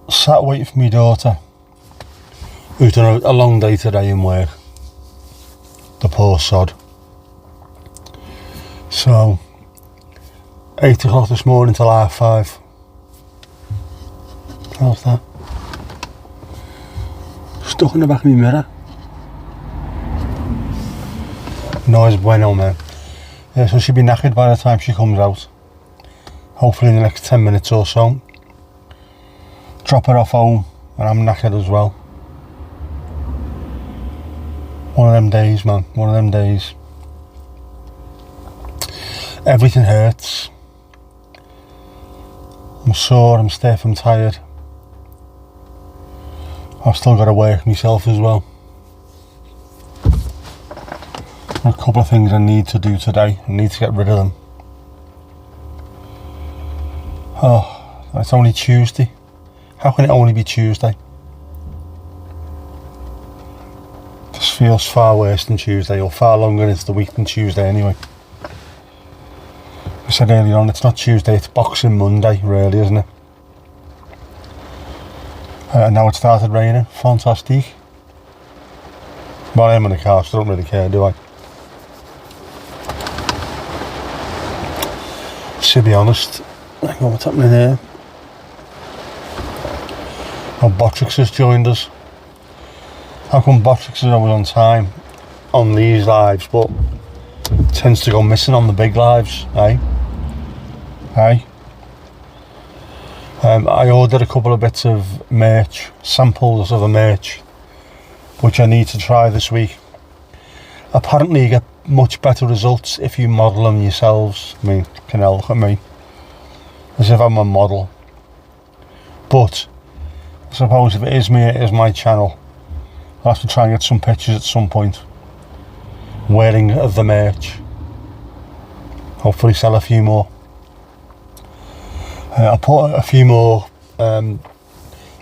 Sat waiting for my daughter, who's done a long day today in work. The poor sod. So 8 o'clock this morning till 5:30. How's that? Stuck in the back of my mirror. No, it's bueno, man. Yeah, so she'll be knackered by the time she comes out. Hopefully in the next 10 minutes or so. Drop her off home, and I'm knackered as well. One of them days, man. One of them days. Everything hurts. I'm sore, I'm stiff, I'm tired. I've still got to work myself as well. A couple of things I need to do today. I need to get rid of them. Oh, it's only Tuesday. How can it only be Tuesday? This feels far worse than Tuesday, or far longer into the week than Tuesday anyway. I said earlier on, it's not Tuesday, it's Boxing Monday, really, isn't it? Now it started raining. Fantastic. Well, I'm in the car, so I don't really care, do I? To be honest, hang on, what's happening here? Oh, Botrix has joined us. How come Botrix is always on time on these lives, but tends to go missing on the big lives, eh? Hey? I ordered a couple of bits of merch, samples of the merch, which I need to try this week. Apparently you get much better results if you model them yourselves. I mean, can you look at me? As if I'm a model. But I suppose if it is me, it is my channel. I'll have to try and get some pictures at some point. Wearing the merch. Hopefully sell a few more. I put a few more, a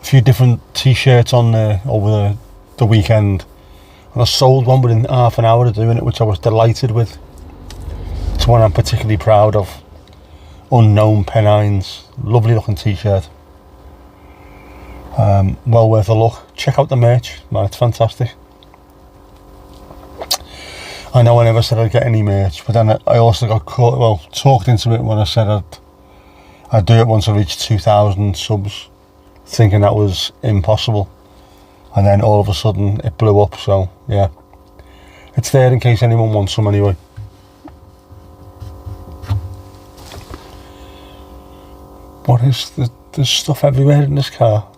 few different t-shirts on there over the weekend. And I sold one within half an hour of doing it, which I was delighted with. It's one I'm particularly proud of. Unknown Pennines. Lovely looking t-shirt. Well worth a look. Check out the merch, man, it's fantastic. I know I never said I'd get any merch, but then I also got caught, well, talked into it when I said I'd do it once I reached 2,000 subs, thinking that was impossible. And then all of a sudden it blew up, so yeah. It's there in case anyone wants some anyway. What is there's stuff everywhere in this car.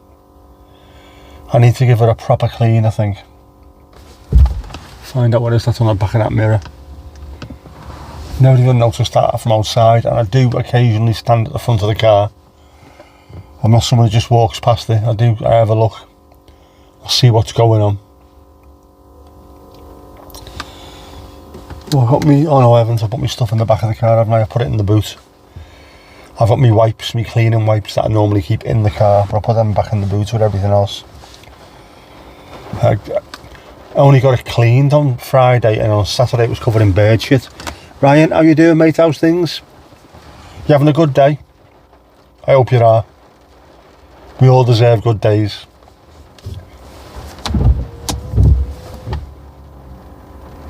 I need to give it a proper clean, I think. Find out what it is that's on the back of that mirror. Never even noticed that from outside, and I do occasionally stand at the front of the car. I'm not someone who just walks past it. I have a look. I'll see what's going on. Well, I haven't. I put my stuff in the back of the car, haven't I? I put it in the boot. I've got my wipes, my cleaning wipes that I normally keep in the car, but I put them back in the boot with everything else. I only got it cleaned on Friday, and on Saturday it was covered in bird shit. Ryan, how you doing, mate? How's things? You having a good day? I hope you are. We all deserve good days.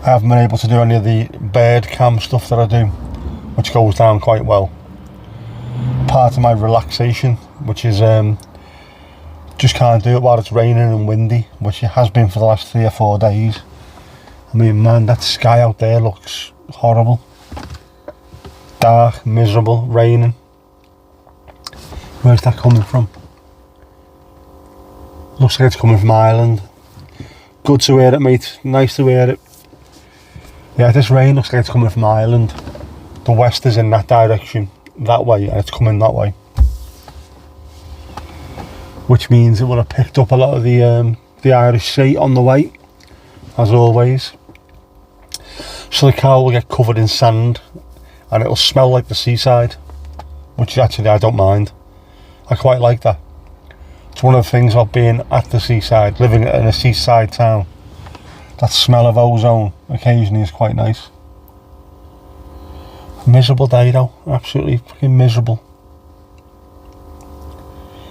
I haven't been able to do any of the bird cam stuff that I do, which goes down quite well. Part of my relaxation, which is just can't do it while it's raining and windy, which it has been for the last 3 or 4 days. I mean, man, that sky out there looks horrible. Dark, miserable, raining. Where's that coming from? Looks like it's coming from Ireland. Good to hear it, mate. Nice to hear it. Yeah, this rain looks like it's coming from Ireland. The west is in that direction, that way, and it's coming that way. Which means it will have picked up a lot of the Irish Sea on the way, as always. So the car will get covered in sand, and it'll smell like the seaside, which actually I don't mind. I quite like that. It's one of the things about being at the seaside, living in a seaside town. That smell of ozone occasionally is quite nice. Miserable day though, absolutely fucking miserable.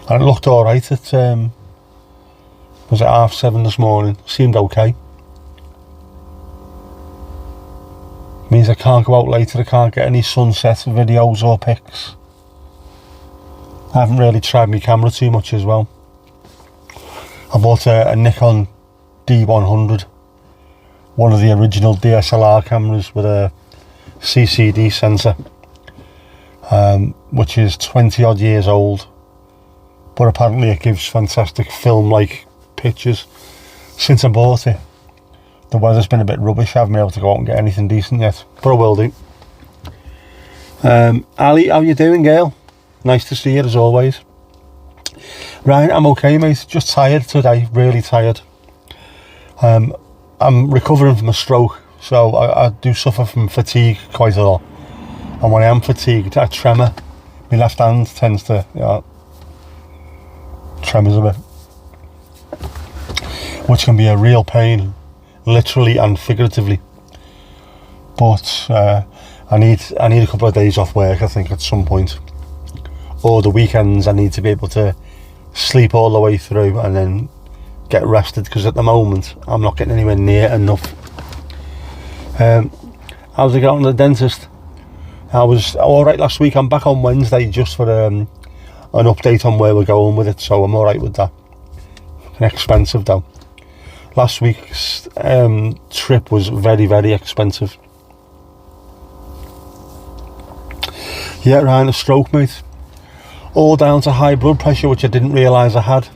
And it looked alright at, was it 7:30 this morning? Seemed okay. Means I can't go out later, I can't get any sunset videos or pics. I haven't really tried my camera too much as well. I bought a Nikon D100, one of the original DSLR cameras with a CCD sensor, which is 20 odd years old, but apparently it gives fantastic film-like pictures. Since I bought it, the weather's been a bit rubbish. I haven't been able to go out and get anything decent yet, but I will do. Ali, how you doing, girl? Nice to see you as always. Ryan, I'm okay, mate. Just tired today, really tired. I'm recovering from a stroke, so I do suffer from fatigue quite a lot. And when I am fatigued, I tremor. My left hand tends to, tremors a bit, which can be a real pain, literally and figuratively. But I need a couple of days off work, I think, at some point. Or the weekends, I need to be able to sleep all the way through and then get rested, because at the moment I'm not getting anywhere near enough. How's it going to the dentist? I was alright last week. I'm back on Wednesday just for an update on where we're going with it, so I'm alright with that. Expensive though. Last week's trip was very, very expensive. Yeah, Ryan, a stroke, mate. All down to high blood pressure, which I didn't realise I had.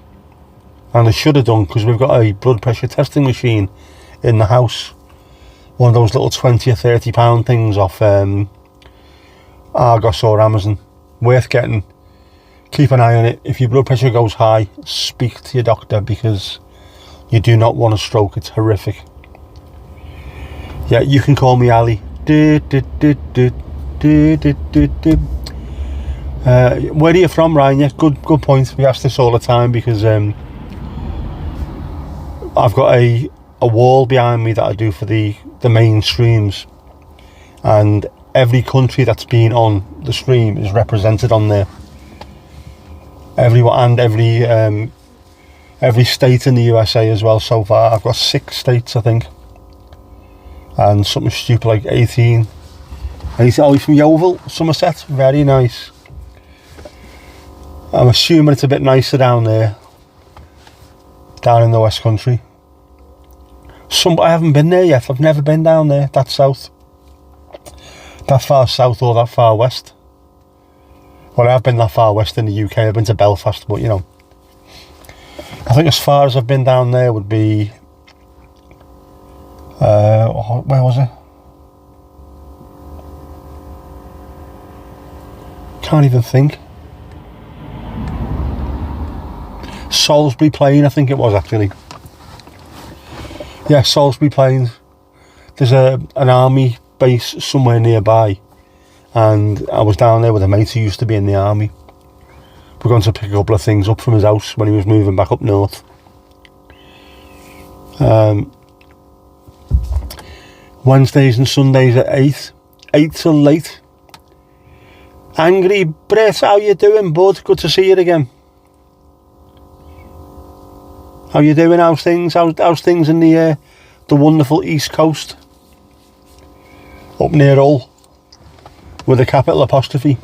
And I should have done, because we've got a blood pressure testing machine in the house. One of those little 20 or 30 pound things off Argos or Amazon. Worth getting. Keep an eye on it. If your blood pressure goes high, speak to your doctor, because you do not want a stroke. It's horrific. Yeah, you can call me Ali. Where are you from, Ryan? Yeah, good point. We ask this all the time because I've got a wall behind me that I do for the main streams, and every country that's been on the stream is represented on there. Everyone, and every state in the USA as well so far. I've got 6 states, I think, and something stupid like 18. And he's from Yeovil, Somerset. Very nice. I'm assuming it's a bit nicer down there, down in the West Country. I haven't been there yet. I've never been down there, that south. That far south or that far west. Well, I've been that far west in the UK. I've been to Belfast, but you know. I think as far as I've been down there would be... where was it? Can't even think. Salisbury Plain, I think it was, actually. Yeah, Salisbury Plain. There's an army base somewhere nearby, and I was down there with a mate who used to be in the army. We're going to pick a couple of things up from his house when he was moving back up north. Wednesdays and Sundays at 8 till late. Angry Brett, how you doing, bud? Good to see you again. How you doing? How's things? How's things in the wonderful East Coast? Up near Hull, with a capital apostrophe.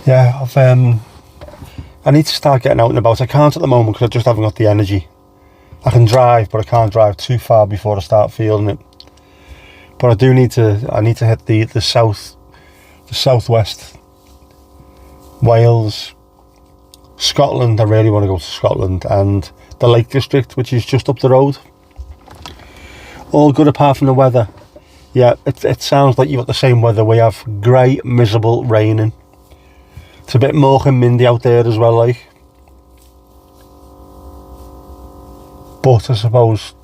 Yeah, I need to start getting out and about. I can't at the moment because I just haven't got the energy. I can drive, but I can't drive too far before I start feeling it. But I do need to. I need to hit the southwest, Wales, Scotland. I really want to go to Scotland, and the Lake District, which is just up the road. All good apart from the weather. Yeah, it sounds like you've got the same weather we have. Grey, miserable, raining. It's a bit mocha and mindy out there as well, like. But I suppose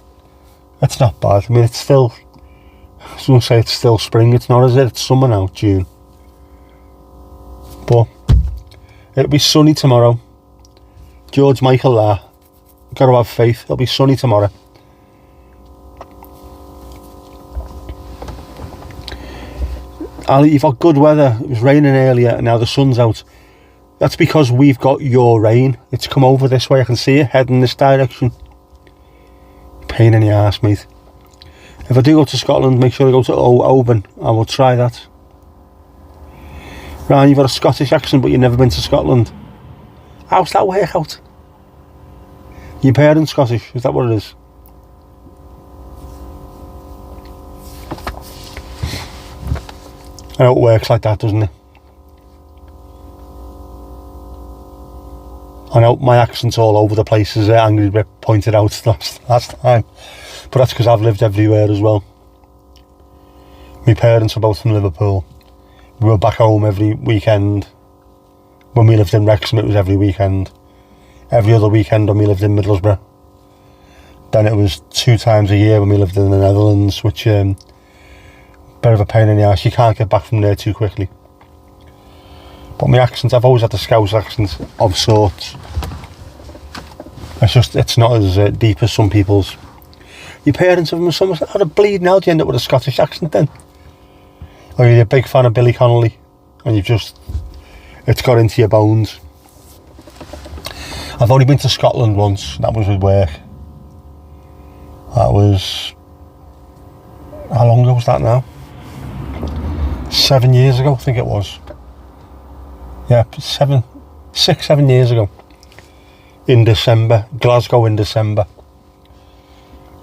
it's not bad. I mean, it's still... I was going to say it's still spring. It's not, is it? It's summer now, June. But it'll be sunny tomorrow. George Michael there. Got to have faith. It'll be sunny tomorrow. Ali, you've got good weather. It was raining earlier and now the sun's out. That's because we've got your rain. It's come over this way. I can see it heading this direction. Pain in the arse, mate. If I do go to Scotland, make sure I go to Oban. I will try that. Ryan, you've got a Scottish accent, but you've never been to Scotland. How's that work out? Your parents Scottish? Is that what it is? I know it works like that, doesn't it? I know my accent's all over the place, as Angry Rip pointed out last time. But that's because I've lived everywhere as well. My parents are both from Liverpool. We were back home every weekend. When we lived in Wrexham, it was every weekend. Every other weekend when we lived in Middlesbrough. Then it was 2 times a year when we lived in the Netherlands, which bit of a pain in the arse. You can't get back from there too quickly. But my accent, I've always had the Scouse accent of sorts. It's not as deep as some people's. Your parents have some out of bleeding out, you end up with a Scottish accent then. Or you're a big fan of Billy Connolly and it's got into your bones. I've only been to Scotland once, that was with work. That was, how long ago was that now? 7 years ago, I think it was. Yeah, 6, 7 years ago. In December, Glasgow in December.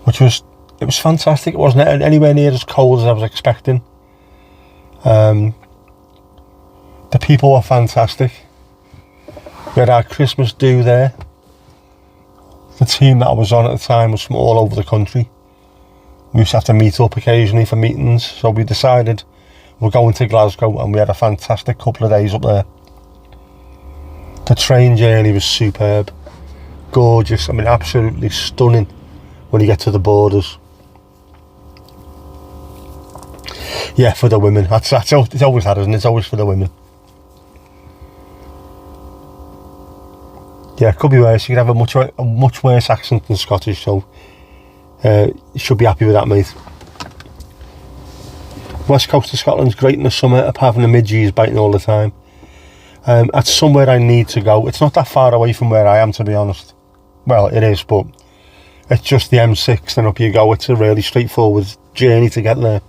It was fantastic. It wasn't anywhere near as cold as I was expecting. The people were fantastic. We had our Christmas do there. The team that I was on at the time was from all over the country. We used to have to meet up occasionally for meetings, so we decided we're going to Glasgow, and we had a fantastic couple of days up there. The train journey was superb, gorgeous. I mean, absolutely stunning when you get to the borders. Yeah, for the women. That's it's always had, isn't it? It's always for the women. Yeah, it could be worse. You could have a much worse accent than Scottish, so you should be happy with that, mate. West coast of Scotland's great in the summer, apart from the midges biting all the time. That's somewhere I need to go. It's not that far away from where I am, to be honest. Well, it is, but it's just the M6, then up you go. It's a really straightforward journey to get there.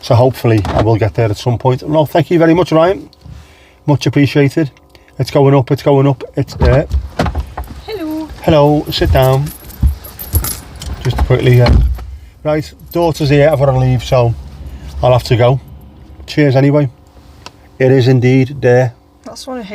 So hopefully I will get there at some point. No, thank you very much, Ryan. Much appreciated. It's going up, it's going up. It's there. Hello. Hello, sit down. Just quickly. Right, daughter's here, I've got to leave, so I'll have to go. Cheers anyway. It is indeed there. That's one of